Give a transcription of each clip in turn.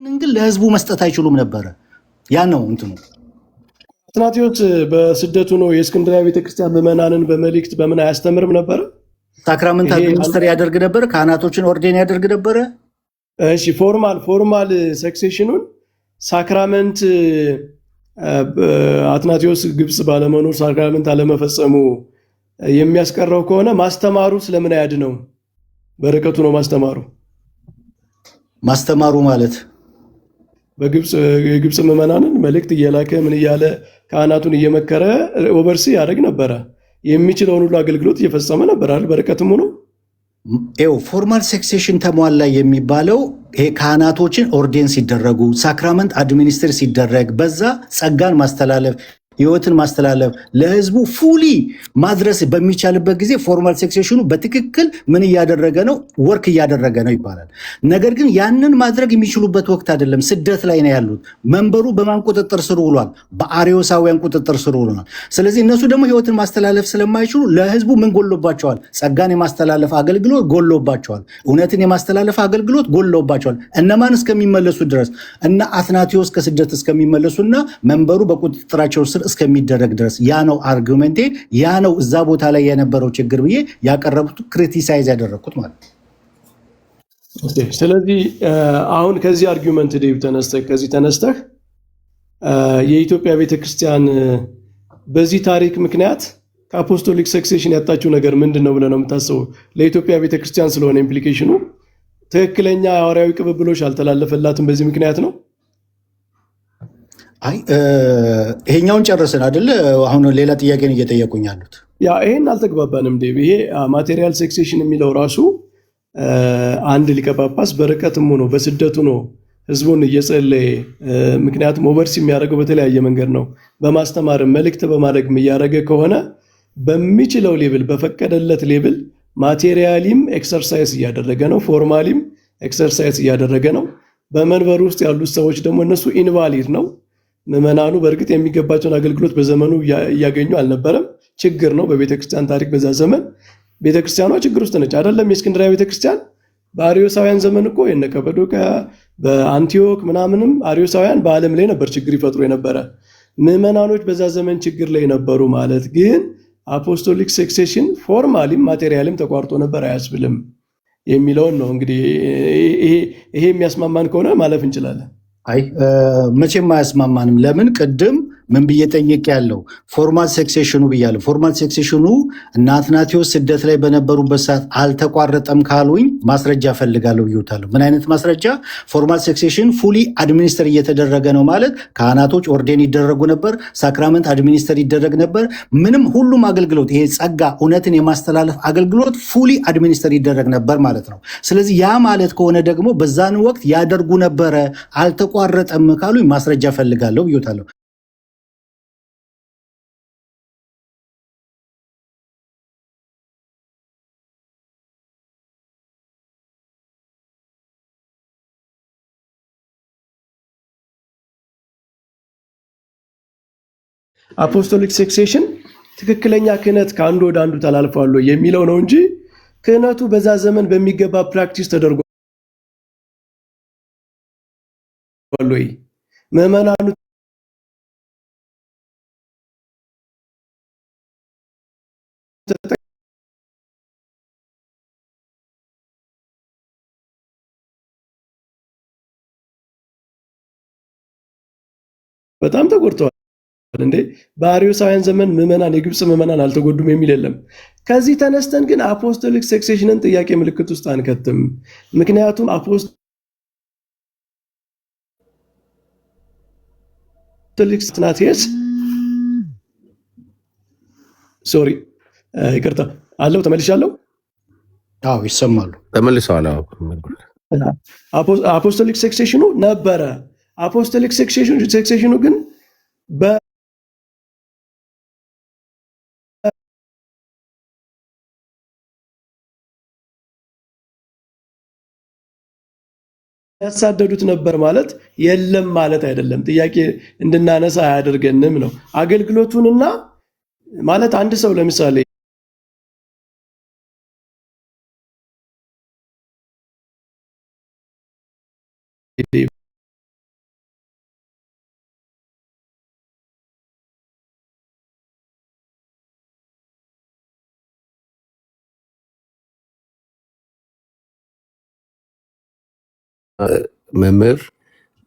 ግን ለህዝቡ መስጠት አይችሉም ነበረ። ያ ነው እንትኑ። አትናቴዎስ በስደቱ ነው የእስክንድርያ ቤተክርስቲያን ምዕመናንን በመልእክት በምን አያስተምርም ነበረ? ሳክራመንት አድሚኒስተር ያደርግ ነበረ፣ ካህናቶችን ኦርዴን ያደርግ ነበረ። እሺ ፎርማል ሰክሴሽኑን ሳክራመንት አትናቴዎስ ግብጽ ባለመኖር ሳክራመንት አለመፈጸሙ የሚያስቀረው ከሆነ ማስተማሩ ስለምን አያድነው? በርቀቱ ነው ማስተማሩ ማለት የግብጽ ምዕመናንን መልእክት እየላከ ምን እያለ ካህናቱን እየመከረ ኦቨርሲ ያደርግ ነበረ። የሚችለውን ሁሉ አገልግሎት እየፈጸመ ነበር አይደል? በርቀትም ሆኖ ፎርማል ሰክሴሽን ተሟላ የሚባለው ይሄ ካህናቶችን ኦርዴን ሲደረጉ ሳክራመንት አድሚኒስትር ሲደረግ በዛ ጸጋን ማስተላለፍ ህይወትን ማስተላለፍ ለህዝቡ ፉሊ ማድረስ በሚቻልበት ጊዜ ፎርማል ሰክሴሽኑ በትክክል ምን እያደረገ ነው? ወርክ እያደረገ ነው ይባላል። ነገር ግን ያንን ማድረግ የሚችሉበት ወቅት አይደለም። ስደት ላይ ነው ያሉት። መንበሩ በማን ቁጥጥር ስር ውሏል? በአርዮሳውያን ቁጥጥር ስር ውሏል። ስለዚህ እነሱ ደግሞ ህይወትን ማስተላለፍ ስለማይችሉ ለህዝቡ ምን ጎሎባቸዋል? ጸጋን የማስተላለፍ አገልግሎት ጎሎባቸዋል። እውነትን የማስተላለፍ አገልግሎት ጎሎባቸዋል። እነማን እስከሚመለሱ ድረስ እና አትናቴዎስ ከስደት እስከሚመለሱና መንበሩ በቁጥጥራቸው ስር እስከሚደረግ ድረስ። ያ ነው አርጊውመንቴ። ያ ነው እዛ ቦታ ላይ የነበረው ችግር ብዬ ያቀረቡት ክሪቲሳይዝ ያደረኩት ማለት ነው። ስለዚህ አሁን ከዚህ አርጊውመንት ዴቭ ተነስተህ የኢትዮጵያ ቤተክርስቲያን በዚህ ታሪክ ምክንያት ከአፖስቶሊክ ሰክሴሽን ያጣችው ነገር ምንድን ነው ብለህ ነው የምታስበው? ለኢትዮጵያ ቤተክርስቲያን ስለሆነ ኢምፕሊኬሽኑ ትክክለኛ ሐዋርያዊ ቅብብሎች አልተላለፈላትም በዚህ ምክንያት ነው? አይ ይሄኛውን ጨርስን አይደለ? አሁን ሌላ ጥያቄ ነው እየጠየቁኝ ያሉት። ያ ይሄን አልተግባባንም ዴቭ። ይሄ ማቴሪያል ሴክሴሽን የሚለው ራሱ አንድ ሊቀ ጳጳስ በርቀትም ሆኖ በስደቱ ነው ህዝቡን እየጸለየ፣ ምክንያቱም ኦቨርሲ የሚያደርገው በተለያየ መንገድ ነው፣ በማስተማርም መልእክት በማድረግም እያደረገ ከሆነ በሚችለው ሌብል በፈቀደለት ሌብል ማቴሪያሊም ኤክሰርሳይዝ እያደረገ ነው፣ ፎርማሊም ኤክሰርሳይዝ እያደረገ ነው። በመንበሩ ውስጥ ያሉት ሰዎች ደግሞ እነሱ ኢንቫሊድ ነው። ምዕመናኑ በእርግጥ የሚገባቸውን አገልግሎት በዘመኑ እያገኙ አልነበረም። ችግር ነው በቤተክርስቲያን ታሪክ። በዛ ዘመን ቤተክርስቲያኗ ችግር ውስጥ ነች አይደለም? የእስክንድርያ ቤተክርስቲያን በአርዮሳውያን ዘመን እኮ የነ ቀጰዶቅያ በአንቲዮክ ምናምንም አርዮሳውያን በዓለም ላይ ነበር ችግር ይፈጥሩ የነበረ። ምዕመናኖች በዛ ዘመን ችግር ላይ ነበሩ ማለት ግን አፖስቶሊክ ሰክሴሽን ፎርማሊም ማቴሪያልም ተቋርጦ ነበር አያስብልም የሚለውን ነው እንግዲህ። ይሄ የሚያስማማን ከሆነ ማለፍ እንችላለን። አይ መቼም አያስማማንም። ለምን ቅድም ምን ብዬ ጠይቄ ያለው ፎርማል ሴክሴሽኑ ብያለሁ። ፎርማል ሴክሴሽኑ እና አትናቴዎስ ስደት ላይ በነበሩበት ሰዓት አልተቋረጠም ካሉኝ ማስረጃ ፈልጋለሁ ብዬታለሁ። ምን አይነት ማስረጃ? ፎርማል ሴክሴሽን ፉሊ አድሚኒስተር እየተደረገ ነው ማለት ካህናቶች ኦርዴን ይደረጉ ነበር፣ ሳክራመንት አድሚኒስተር ይደረግ ነበር። ምንም ሁሉም አገልግሎት ይሄ ጸጋ እውነትን የማስተላለፍ አገልግሎት ፉሊ አድሚኒስተር ይደረግ ነበር ማለት ነው። ስለዚህ ያ ማለት ከሆነ ደግሞ በዛን ወቅት ያደርጉ ነበረ፣ አልተቋረጠም ካሉኝ ማስረጃ ፈልጋለሁ ብዬታለሁ። አፖስቶሊክ ሰክሴሽን ትክክለኛ ክህነት ከአንዱ ወደ አንዱ ተላልፏል የሚለው ነው እንጂ ክህነቱ በዛ ዘመን በሚገባ ፕራክቲስ ተደርጓል ወይ? ምዕመናኑ በጣም ተጎድተዋል እንዴ? በአርዮሳውያን ዘመን ምዕመናን የግብጽ ምዕመናን አልተጎዱም የሚል የለም። ከዚህ ተነስተን ግን አፖስቶሊክ ሰክሴሽንን ጥያቄ ምልክት ውስጥ አንከትም። ምክንያቱም አፖስቶሊክ አትናቴዎስ ሶሪ ይቅርታ አለው ተመልሻለሁ። አዎ ይሰማሉ። ተመልሰዋል። አፖስቶሊክ ሰክሴሽኑ ነበረ። አፖስቶሊክ ሰክሴሽኑ ግን ያሳደዱት ነበር ማለት የለም ማለት አይደለም። ጥያቄ እንድናነሳ አያደርገንም ነው። አገልግሎቱንና ማለት አንድ ሰው ለምሳሌ መምህር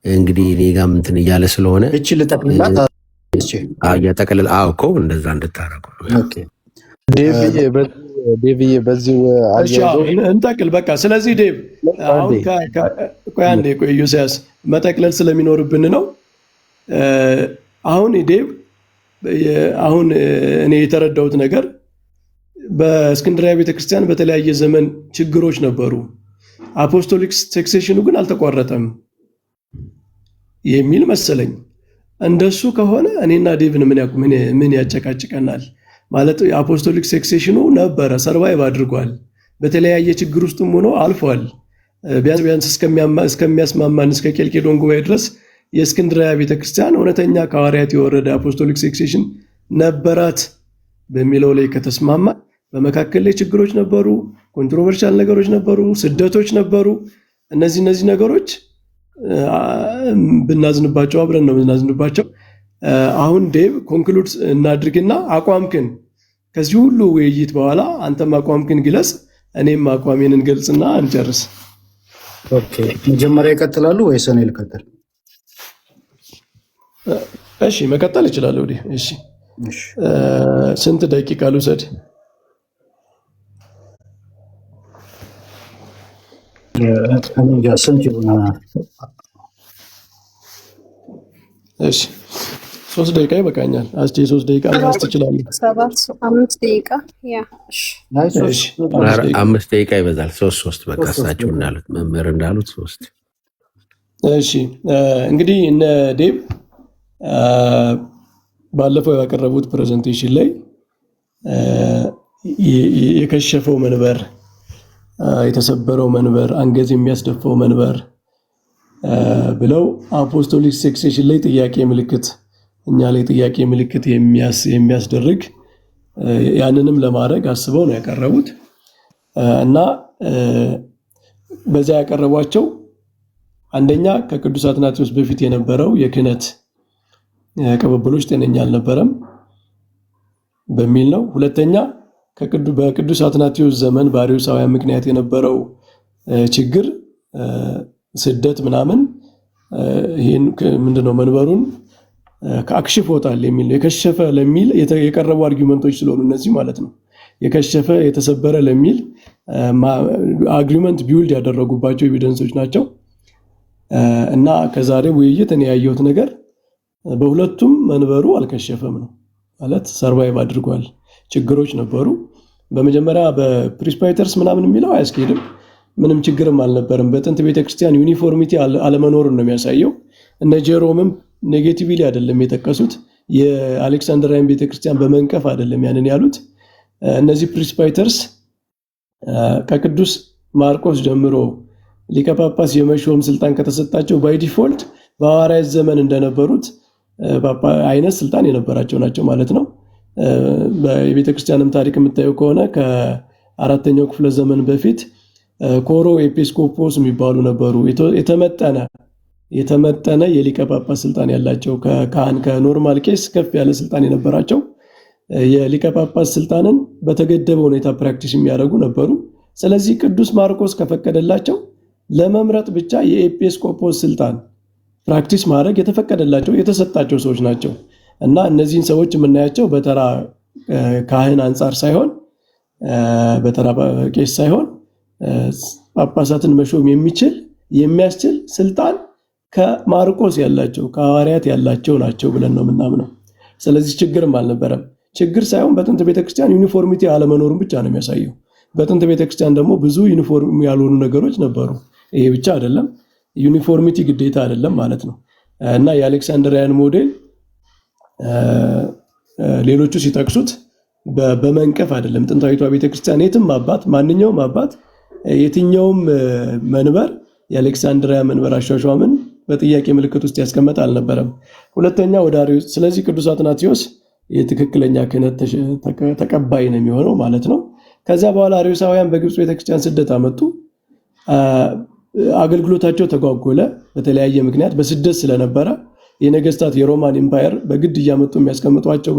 እንግዲህ እኔ ጋርም እንትን እያለ ስለሆነ እቺ ልጠቅልላት እያጠቀልል እኮ እንደዛ እንድታረጉ ዴቭዬ በዚሁ እንጠቅል በቃ። ስለዚህ ዴቭ አሁን ቆይ አንዴ ቆይ ዮሴያስ መጠቅለል ስለሚኖርብን ነው። አሁን ዴቭ አሁን እኔ የተረዳሁት ነገር በእስክንድርያ ቤተክርስቲያን በተለያየ ዘመን ችግሮች ነበሩ፣ አፖስቶሊክ ሰክሴሽኑ ግን አልተቋረጠም የሚል መሰለኝ። እንደሱ ከሆነ እኔና ዴቭን ምን ያጨቃጭቀናል? ማለት የአፖስቶሊክ ሰክሴሽኑ ነበረ፣ ሰርቫይቭ አድርጓል፣ በተለያየ ችግር ውስጥም ሆኖ አልፏል። ቢያንስ እስከሚያስማማን እስከ ኬልቄዶን ጉባኤ ድረስ የእስክንድርያ ቤተክርስቲያን እውነተኛ ከሐዋርያት የወረደ አፖስቶሊክ ሰክሴሽን ነበራት በሚለው ላይ ከተስማማ፣ በመካከል ላይ ችግሮች ነበሩ፣ ኮንትሮቨርሻል ነገሮች ነበሩ፣ ስደቶች ነበሩ። እነዚህ ነገሮች ብናዝንባቸው አብረን ነው ብናዝንባቸው። አሁን ዴቭ ኮንክሉድ እናድርግና አቋምክን ከዚህ ሁሉ ውይይት በኋላ አንተም አቋምክን ግለጽ፣ እኔም አቋሜን እንገልጽና እንጨርስ። ኦኬ፣ መጀመሪያ ይቀጥላሉ ወይስ እኔ ልቀጥል? እሺ መቀጠል እችላለሁ። እሺ ስንት ደቂቃ ልውሰድ? ስንት ይሆናል? እሺ 3 ደቂቃ ይበቃኛል። አስቲ 3 ደቂቃ ማለት ትችላለህ? 5 ደቂቃ ያ እሺ 5 ደቂቃ ይበዛል። 3 በቃ እሳቸው እንዳሉት መምህር እንዳሉት 3። እሺ እንግዲህ እነ ዴቭ ባለፈው ያቀረቡት ፕሬዘንቴሽን ላይ የከሸፈው መንበር፣ የተሰበረው መንበር፣ አንገት የሚያስደፋው መንበር ብለው አፖስቶሊክ ሰክሴሽን ላይ ጥያቄ ምልክት እኛ ላይ ጥያቄ ምልክት የሚያስደርግ ያንንም ለማድረግ አስበው ነው ያቀረቡት እና በዛ ያቀረቧቸው አንደኛ ከቅዱስ አትናቴዎስ በፊት የነበረው የክህነት ቅብብሎች ጤነኛ አልነበረም በሚል ነው። ሁለተኛ በቅዱስ አትናቴዎስ ዘመን በአርዮሳውያን ምክንያት የነበረው ችግር ስደት ምናምን ይሄን ምንድነው መንበሩን አክሽፎታል የሚል ነው። የከሸፈ ለሚል የቀረቡ አርጊመንቶች ስለሆኑ እነዚህ ማለት ነው የከሸፈ የተሰበረ ለሚል አግሪመንት ቢውልድ ያደረጉባቸው ኤቪደንሶች ናቸው እና ከዛሬ ውይይት እኔ ያየሁት ነገር በሁለቱም መንበሩ አልከሸፈም ነው ማለት ሰርቫይቭ አድርጓል። ችግሮች ነበሩ። በመጀመሪያ በፕሪስፓይተርስ ምናምን የሚለው አያስኬድም፣ ምንም ችግርም አልነበረም። በጥንት ቤተክርስቲያን ዩኒፎርሚቲ አለመኖርን ነው የሚያሳየው። እነ ጄሮምም ኔጌቲቭሊ አይደለም የጠቀሱት፣ የአሌክሳንድሪያን ቤተክርስቲያን በመንቀፍ አይደለም ያንን ያሉት። እነዚህ ፕሪስፓይተርስ ከቅዱስ ማርቆስ ጀምሮ ሊቀ ጳጳስ የመሾም ስልጣን ከተሰጣቸው ባይ ዲፎልት በሐዋርያት ዘመን እንደነበሩት አይነት ስልጣን የነበራቸው ናቸው ማለት ነው። በቤተክርስቲያንም ታሪክ የምታየው ከሆነ ከ4ኛው ክፍለ ዘመን በፊት ኮሮ ኤጲስኮጶስ የሚባሉ ነበሩ። የተመጠነ የሊቀ ጳጳስ ስልጣን ያላቸው ከካህን ከኖርማል ቄስ ከፍ ያለ ስልጣን የነበራቸው የሊቀ ጳጳስ ስልጣንን በተገደበ ሁኔታ ፕራክቲስ የሚያደርጉ ነበሩ። ስለዚህ ቅዱስ ማርቆስ ከፈቀደላቸው ለመምረጥ ብቻ የኤጲስቆጶስ ስልጣን ፕራክቲስ ማድረግ የተፈቀደላቸው የተሰጣቸው ሰዎች ናቸው እና እነዚህን ሰዎች የምናያቸው በተራ ካህን አንጻር ሳይሆን በተራ ቄስ ሳይሆን ጳጳሳትን መሾም የሚያስችል ስልጣን ከማርቆስ ያላቸው ከሐዋርያት ያላቸው ናቸው ብለን ነው የምናምነው። ስለዚህ ችግርም አልነበረም። ችግር ሳይሆን በጥንት ቤተክርስቲያን ዩኒፎርሚቲ አለመኖሩን ብቻ ነው የሚያሳየው። በጥንት ቤተክርስቲያን ደግሞ ብዙ ዩኒፎርም ያልሆኑ ነገሮች ነበሩ። ይሄ ብቻ አይደለም፣ ዩኒፎርሚቲ ግዴታ አይደለም ማለት ነው እና የአሌክሳንድሪያን ሞዴል ሌሎቹ ሲጠቅሱት በመንቀፍ አይደለም። ጥንታዊቷ ቤተክርስቲያን የትም አባት ማንኛውም አባት የትኛውም መንበር የአሌክሳንድሪያ መንበር አሿሿምን በጥያቄ ምልክት ውስጥ ያስቀመጠ አልነበረም። ሁለተኛ ወደ አርዮስ። ስለዚህ ቅዱስ አትናቴዎስ የትክክለኛ ክህነት ተቀባይ ነው የሚሆነው ማለት ነው። ከዛ በኋላ አርዮሳውያን በግብፅ ቤተክርስቲያን ስደት አመጡ። አገልግሎታቸው ተጓጎለ። በተለያየ ምክንያት በስደት ስለነበረ የነገስታት የሮማን ኢምፓየር በግድ እያመጡ የሚያስቀምጧቸው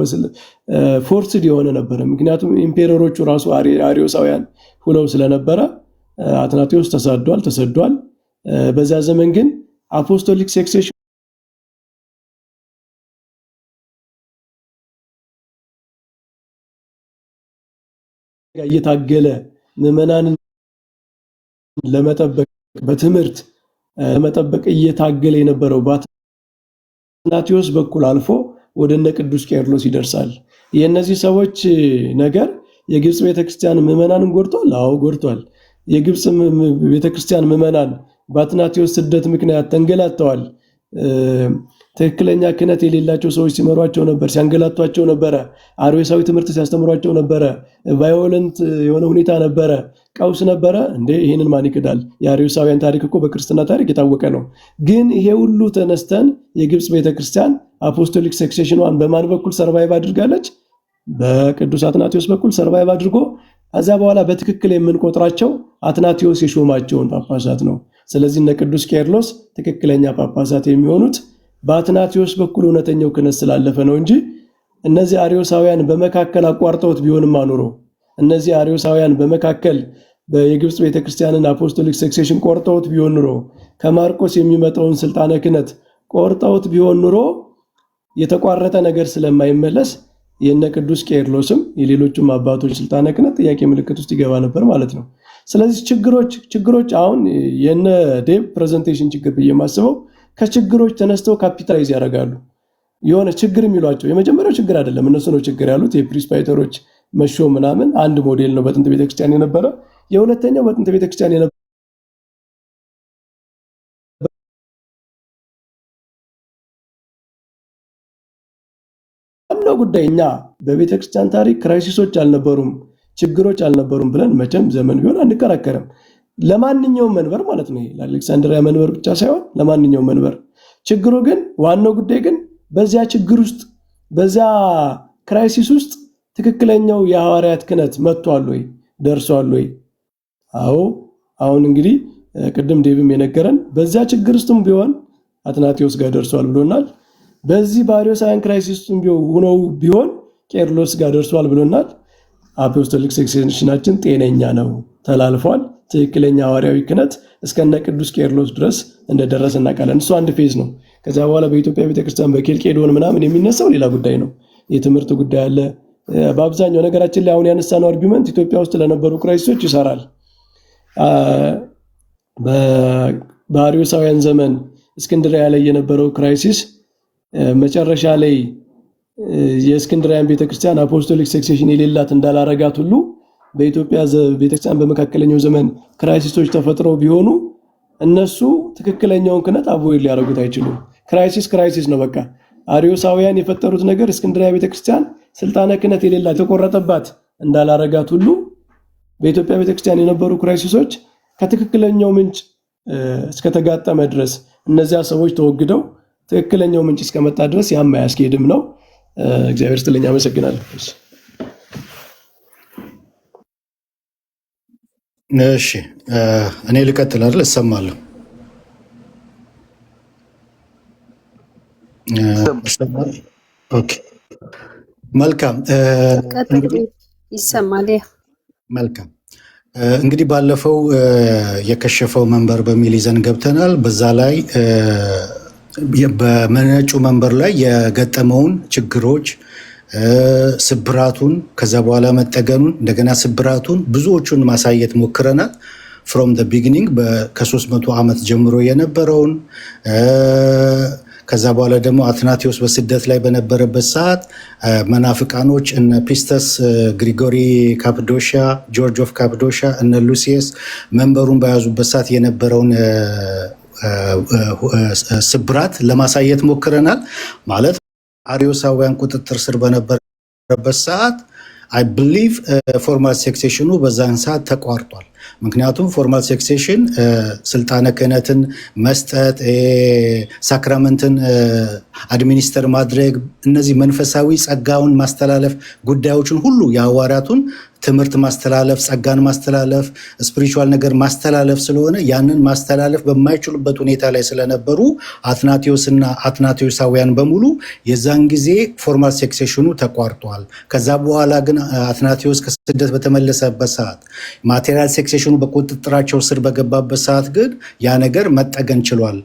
ፎርስድ የሆነ ነበረ። ምክንያቱም ኢምፔረሮቹ ራሱ አርዮሳውያን ሁነው ስለነበረ አትናቴዎስ ተሰዷል። በዛ ዘመን ግን አፖስቶሊክ ሰክሴሽን እየታገለ ምዕመናንን ለመጠበቅ በትምህርት ለመጠበቅ እየታገለ የነበረው በአትናቴዎስ በኩል አልፎ ወደነ ቅዱስ ቄርሎስ ይደርሳል። የእነዚህ ሰዎች ነገር የግብጽ ቤተክርስቲያን ምዕመናንን ጎድቷል። አዎ ጎድቷል። የግብጽ ቤተክርስቲያን ምዕመናን በአትናቴዎስ ስደት ምክንያት ተንገላተዋል። ትክክለኛ ክህነት የሌላቸው ሰዎች ሲመሯቸው ነበር፣ ሲያንገላቷቸው ነበረ። አርዮሳዊ ትምህርት ሲያስተምሯቸው ነበረ። ቫዮለንት የሆነ ሁኔታ ነበረ፣ ቀውስ ነበረ። እንዴ ይህንን ማን ይክዳል? የአርዮሳውያን ታሪክ እኮ በክርስትና ታሪክ የታወቀ ነው። ግን ይሄ ሁሉ ተነስተን የግብጽ ቤተክርስቲያን አፖስቶሊክ ሰክሴሽኗን በማን በኩል ሰርቫይቭ አድርጋለች? በቅዱስ አትናቴዎስ በኩል ሰርቫይቭ አድርጎ ከዛ በኋላ በትክክል የምንቆጥራቸው አትናቴዎስ የሾማቸውን ጳጳሳት ነው። ስለዚህ እነ ቅዱስ ቄርሎስ ትክክለኛ ጳጳሳት የሚሆኑት በአትናቴዎስ በኩል እውነተኛው ክህነት ስላለፈ ነው እንጂ እነዚህ አርዮሳውያን በመካከል አቋርጠውት ቢሆንም አኑሮ እነዚህ አርዮሳውያን በመካከል የግብጽ ቤተክርስቲያንን አፖስቶሊክ ሰክሴሽን ቆርጠውት ቢሆን ኑሮ ከማርቆስ የሚመጣውን ስልጣነ ክህነት ቆርጠውት ቢሆን ኑሮ የተቋረጠ ነገር ስለማይመለስ የነ ቅዱስ ቄርሎስም የሌሎችም አባቶች ስልጣነ ክህነት ጥያቄ ምልክት ውስጥ ይገባ ነበር ማለት ነው። ስለዚህ ችግሮች አሁን የነ ዴቭ ፕሬዘንቴሽን ችግር ብዬ ማስበው ከችግሮች ተነስተው ካፒታላይዝ ያደርጋሉ። የሆነ ችግር የሚሏቸው የመጀመሪያው ችግር አይደለም፣ እነሱ ነው ችግር ያሉት። የፕሪስፓይተሮች መሾም ምናምን አንድ ሞዴል ነው በጥንት ቤተክርስቲያን የነበረ። የሁለተኛው በጥንት ቤተክርስቲያን የነበረ ዋናው ጉዳይ እኛ በቤተክርስቲያን ታሪክ ክራይሲሶች አልነበሩም፣ ችግሮች አልነበሩም ብለን መቼም ዘመን ቢሆን አንከራከርም። ለማንኛውም መንበር ማለት ነው። ለአሌክሳንድሪያ መንበር ብቻ ሳይሆን ለማንኛውም መንበር። ችግሩ ግን ዋናው ጉዳይ ግን በዚያ ችግር ውስጥ በዚያ ክራይሲስ ውስጥ ትክክለኛው የሐዋርያት ክህነት መጥቷል ወይ ደርሷል ወይ? አዎ አሁን እንግዲህ ቅድም ዴቭም የነገረን በዚያ ችግር ውስጥም ቢሆን አትናቴዎስ ጋር ደርሷል ብሎናል። በዚህ በአርዮሳውያን ክራይሲስ ውስጥም ቢሆን ቄርሎስ ጋር ደርሷል ብሎናል። አፖስቶሊክ ሰክሴሽናችን ጤነኛ ነው፣ ተላልፏል። ትክክለኛ ሐዋርያዊ ክህነት እስከነ ቅዱስ ቄርሎስ ድረስ እንደደረሰ እናውቃለን። እሱ አንድ ፌዝ ነው። ከዛ በኋላ በኢትዮጵያ ቤተክርስቲያን በኬልቄዶን ምናምን የሚነሳው ሌላ ጉዳይ ነው። የትምህርት ጉዳይ አለ። በአብዛኛው ነገራችን ላይ አሁን ያነሳነው አርጊውመንት ኢትዮጵያ ውስጥ ለነበሩ ክራይሲሶች ይሰራል። በአርዮሳውያን ዘመን እስክንድርያ ላይ የነበረው ክራይሲስ መጨረሻ ላይ የእስክንድርያን ቤተክርስቲያን አፖስቶሊክ ሰክሴሽን የሌላት እንዳላረጋት ሁሉ በኢትዮጵያ ቤተክርስቲያን በመካከለኛው ዘመን ክራይሲሶች ተፈጥረው ቢሆኑ እነሱ ትክክለኛውን ክህነት አቮይድ ሊያደርጉት አይችሉም። ክራይሲስ ነው በቃ። አርዮሳውያን የፈጠሩት ነገር እስክንድርያ ቤተክርስቲያን ስልጣነ ክህነት የሌላት የተቆረጠባት እንዳላረጋት ሁሉ በኢትዮጵያ ቤተክርስቲያን የነበሩ ክራይሲሶች ከትክክለኛው ምንጭ እስከተጋጠመ ድረስ እነዚያ ሰዎች ተወግደው ትክክለኛው ምንጭ እስከመጣ ድረስ ያም አያስኬድም ነው። እግዚአብሔር ይስጥልኝ፣ አመሰግናለሁ። እሺ እኔ ልቀጥል አይደል? እሰማለሁ። ኦኬ መልካም። ይሰማል። መልካም እንግዲህ ባለፈው የከሸፈው መንበር በሚል ይዘን ገብተናል። በዛ ላይ በመነጩ መንበር ላይ የገጠመውን ችግሮች፣ ስብራቱን፣ ከዛ በኋላ መጠገኑን፣ እንደገና ስብራቱን ብዙዎቹን ማሳየት ሞክረናል። ፍሮም ደ ቢጊኒንግ ከ300 ዓመት ጀምሮ የነበረውን ከዛ በኋላ ደግሞ አትናቴዎስ በስደት ላይ በነበረበት ሰዓት መናፍቃኖች እነ ፒስተስ፣ ግሪጎሪ ካፕዶሻ፣ ጆርጅ ኦፍ ካፕዶሻ፣ እነ ሉሲየስ መንበሩን በያዙበት ሰዓት የነበረውን ስብራት ለማሳየት ሞክረናል። ማለት አርዮሳውያን ቁጥጥር ስር በነበረበት ሰዓት አይ ብሊቭ ፎርማል ሴክሴሽኑ በዛን ሰዓት ተቋርጧል። ምክንያቱም ፎርማል ሴክሴሽን ስልጣነ ክህነትን መስጠት፣ ሳክራመንትን አድሚኒስተር ማድረግ፣ እነዚህ መንፈሳዊ ጸጋውን ማስተላለፍ ጉዳዮችን ሁሉ የሐዋርያቱን ትምህርት ማስተላለፍ፣ ጸጋን ማስተላለፍ፣ ስፒሪቹዋል ነገር ማስተላለፍ ስለሆነ ያንን ማስተላለፍ በማይችሉበት ሁኔታ ላይ ስለነበሩ አትናቴዎስና አትናቴዎሳውያን በሙሉ የዛን ጊዜ ፎርማል ሴክሴሽኑ ተቋርጧል። ከዛ በኋላ ግን አትናቴዎስ ከስደት በተመለሰበት ሰዓት ማቴሪያል ሴክሴሽኑ በቁጥጥራቸው ስር በገባበት ሰዓት ግን ያ ነገር መጠገን ችሏል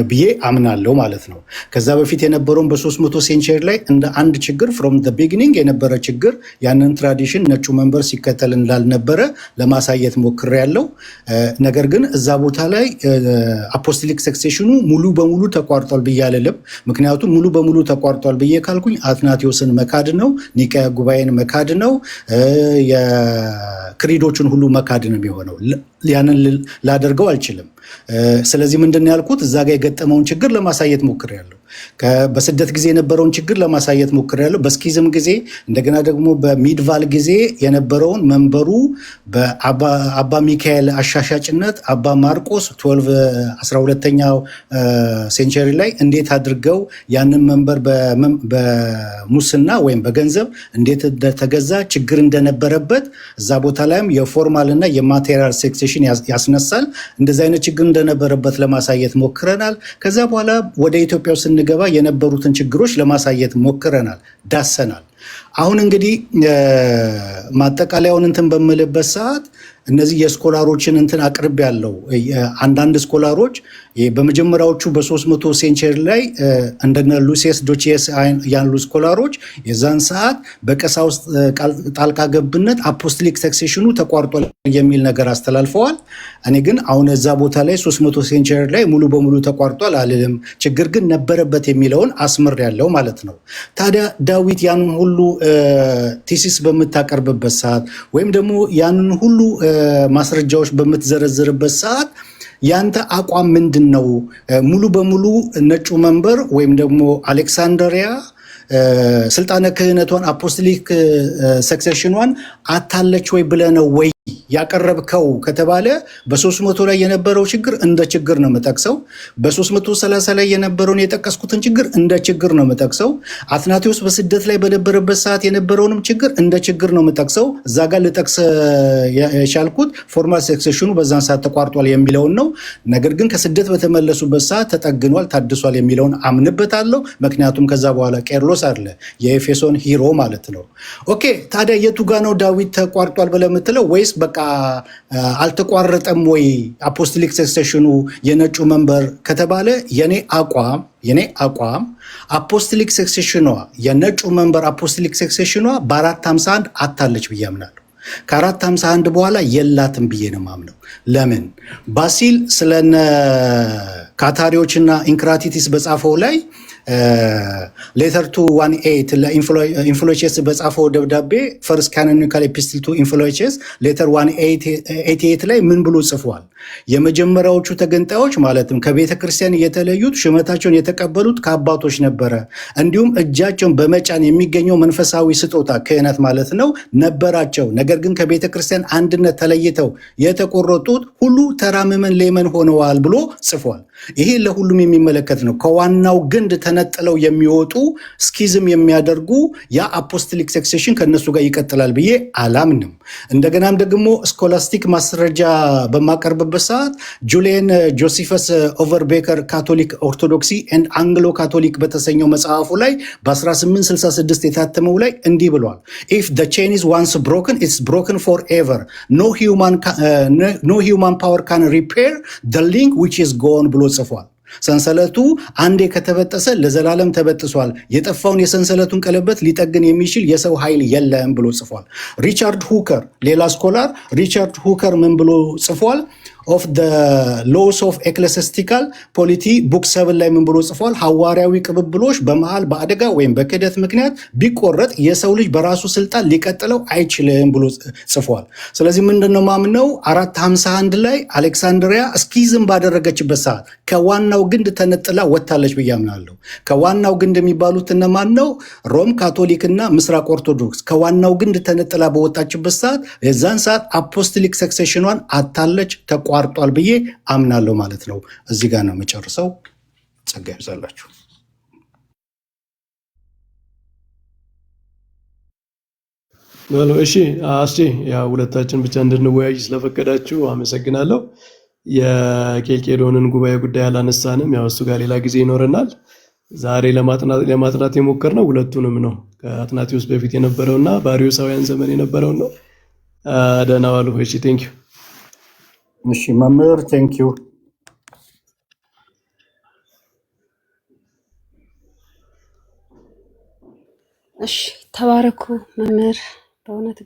ብዬ አምናለሁ ማለት ነው። ከዛ በፊት የነበረውን በ300 ሴንቸሪ ላይ እንደ አንድ ችግር ፍሮም ዘ ቢጊኒንግ የነበረ ችግር ያንን ትራዲሽን ነጩ መንበር ሲከተል እንዳልነበረ ለማሳየት ሞክሬያለሁ። ነገር ግን እዛ ቦታ ላይ አፖስቶሊክ ሰክሴሽኑ ሙሉ በሙሉ ተቋርጧል ብዬ አልልም። ምክንያቱም ሙሉ በሙሉ ተቋርጧል ብዬ ካልኩኝ አትናቴዎስን መካድ ነው፣ ኒቃያ ጉባኤን መካድ ነው፣ የክሪዶችን ሁሉ መካድ ነው የሚሆነው። ያንን ላደርገው አልችልም። ስለዚህ ምንድን ያልኩት እዛ ጋር የገጠመውን ችግር ለማሳየት ሞክሬያለሁ። በስደት ጊዜ የነበረውን ችግር ለማሳየት ሞክሬያለሁ። በስኪዝም ጊዜ እንደገና ደግሞ በሚድቫል ጊዜ የነበረውን መንበሩ በአባ ሚካኤል አሻሻጭነት አባ ማርቆስ 12ኛው ሴንቸሪ ላይ እንዴት አድርገው ያንን መንበር በሙስና ወይም በገንዘብ እንዴት እንደተገዛ ችግር እንደነበረበት እዛ ቦታ ላይም የፎርማል እና የማቴሪያል ሴክሴሽን ያስነሳል። እንደዚህ አይነት ችግር እንደነበረበት ለማሳየት ሞክረናል። ከዛ በኋላ ወደ ኢትዮጵያ ስንገባ የነበሩትን ችግሮች ለማሳየት ሞክረናል፣ ዳሰናል። አሁን እንግዲህ ማጠቃለያውን እንትን በምልበት ሰዓት እነዚህ የስኮላሮችን እንትን አቅርብ ያለው አንዳንድ ስኮላሮች በመጀመሪያዎቹ በ300 ሴንቸሪ ላይ እንደነ ሉሲየስ ዶቺየስ ያሉ ስኮላሮች የዛን ሰዓት በቀሳውስት ጣልቃ ገብነት አፖስቶሊክ ሰክሴሽኑ ተቋርጧል የሚል ነገር አስተላልፈዋል። እኔ ግን አሁን እዛ ቦታ ላይ 300 ሴንቸሪ ላይ ሙሉ በሙሉ ተቋርጧል አልልም። ችግር ግን ነበረበት የሚለውን አስምር ያለው ማለት ነው። ታዲያ ዳዊት ያንን ሁሉ ቲሲስ በምታቀርብበት ሰዓት ወይም ደግሞ ያንን ሁሉ ማስረጃዎች በምትዘረዝርበት ሰዓት ያንተ አቋም ምንድን ነው? ሙሉ በሙሉ ነጩ መንበር ወይም ደግሞ አሌክሳንድሪያ ስልጣነ ክህነቷን አፖስቶሊክ ሰክሴሽኗን አታለች ወይ ብለህ ነው ወይ ያቀረብከው ከተባለ በ300 ላይ የነበረው ችግር እንደ ችግር ነው የምጠቅሰው። በ330 ላይ የነበረውን የጠቀስኩትን ችግር እንደ ችግር ነው የምጠቅሰው። አትናቴዎስ በስደት ላይ በነበረበት ሰዓት የነበረውንም ችግር እንደ ችግር ነው የምጠቅሰው። እዛ ጋር ልጠቅስ የቻልኩት ፎርማል ሰክሴሽኑ በዛን ሰዓት ተቋርጧል የሚለውን ነው። ነገር ግን ከስደት በተመለሱበት ሰዓት ተጠግኗል፣ ታድሷል የሚለውን አምንበታለሁ። ምክንያቱም ከዛ በኋላ ቄርሎስ አለ የኤፌሶን ሂሮ ማለት ነው። ኦኬ፣ ታዲያ የቱ ጋ ነው ዳዊት ተቋርጧል ብለህ የምትለው? ወይስ በቃ አልተቋረጠም ወይ አፖስቶሊክ ሰክሴሽኑ የነጩ መንበር ከተባለ የኔ አቋም አፖስቶሊክ ሰክሴሽኗ የነጩ መንበር አፖስቶሊክ ሰክሴሽኗ በ451 አታለች ብዬ አምናለሁ። ከ451 በኋላ የላትም ብዬ ነው የማምነው። ለምን? ባሲል ስለነ ካታሪዎችና ኢንክራቲቲስ በጻፈው ላይ ሌተር ቱ 18 ለኢንፍሎቼስ በጻፈው ደብዳቤ ፈርስት ካኖኒካል ኤፒስትል ቱ ኢንፍሎቼስ ሌተር 188 ላይ ምን ብሎ ጽፏል? የመጀመሪያዎቹ ተገንጣዮች ማለትም ከቤተ ክርስቲያን የተለዩት ሹመታቸውን የተቀበሉት ከአባቶች ነበረ። እንዲሁም እጃቸውን በመጫን የሚገኘው መንፈሳዊ ስጦታ ክህነት ማለት ነው ነበራቸው። ነገር ግን ከቤተ ክርስቲያን አንድነት ተለይተው የተቆረጡት ሁሉ ተራ ምዕመን ሌመን ሆነዋል ብሎ ጽፏል። ይሄ ለሁሉም የሚመለከት ነው። ከዋናው ግንድ ተነጥለው የሚወጡ ስኪዝም የሚያደርጉ ያ አፖስቶሊክ ሰክሴሽን ከነሱ ጋር ይቀጥላል ብዬ አላምንም። እንደገናም ደግሞ ስኮላስቲክ ማስረጃ በማቀርብበት ሰዓት ጁሊየን ጆሲፈስ ኦቨርቤከር ካቶሊክ ኦርቶዶክሲ ኤንድ አንግሎ ካቶሊክ በተሰኘው መጽሐፉ ላይ በ1866 የታተመው ላይ እንዲህ ብሏል። ኢፍ the chain is once broken it's broken forever no human power can repair the link which is gone ብሎ ጽፏል። ሰንሰለቱ አንዴ ከተበጠሰ ለዘላለም ተበጥሷል። የጠፋውን የሰንሰለቱን ቀለበት ሊጠግን የሚችል የሰው ኃይል የለም ብሎ ጽፏል። ሪቻርድ ሁከር ሌላ ስኮላር ሪቻርድ ሁከር ምን ብሎ ጽፏል? ኦፍ the laws of ecclesiastical polity ቡክ 7 ላይ ምን ብሎ ጽፏል? ሐዋርያዊ ቅብብሎች በመሃል በአደጋ ወይም በክህደት ምክንያት ቢቆረጥ የሰው ልጅ በራሱ ስልጣን ሊቀጥለው አይችልም ብሎ ጽፏል። ስለዚህ ምንድነው ማምነው 451 ላይ አሌክሳንድሪያ ስኪዝም ባደረገችበት ሰዓት ከዋናው ግንድ ተነጥላ ወጥታለች ብዬ አምናለሁ። ከዋናው ግንድ የሚባሉት እነማን ነው? ሮም ካቶሊክና ምስራቅ ኦርቶዶክስ ከዋናው ግንድ ተነጥላ በወጣችበት ሰዓት የዛን ሰዓት አፖስቶሊክ ሰክሴሽኗን አታለች፣ ተቋርጧል ብዬ አምናለሁ ማለት ነው። እዚህ ጋር ነው የምጨርሰው። ጸጋ ይብዛላችሁ። እሺ አስቲ ያው ሁለታችን ብቻ እንድንወያይ ስለፈቀዳችሁ አመሰግናለሁ። የኬልቄዶንን ጉባኤ ጉዳይ አላነሳንም። ያው እሱ ጋር ሌላ ጊዜ ይኖረናል። ዛሬ ለማጥናት የሞከርነው ሁለቱንም ነው። ከአትናቴዎስ በፊት የነበረውና በአርዮሳውያን ዘመን የነበረው ነው። ደህና ዋሉ። እሺ ቴንክ ዩ። እሺ መምህር ቴንክ ዩ። እሺ ተባረኩ መምህር በእውነት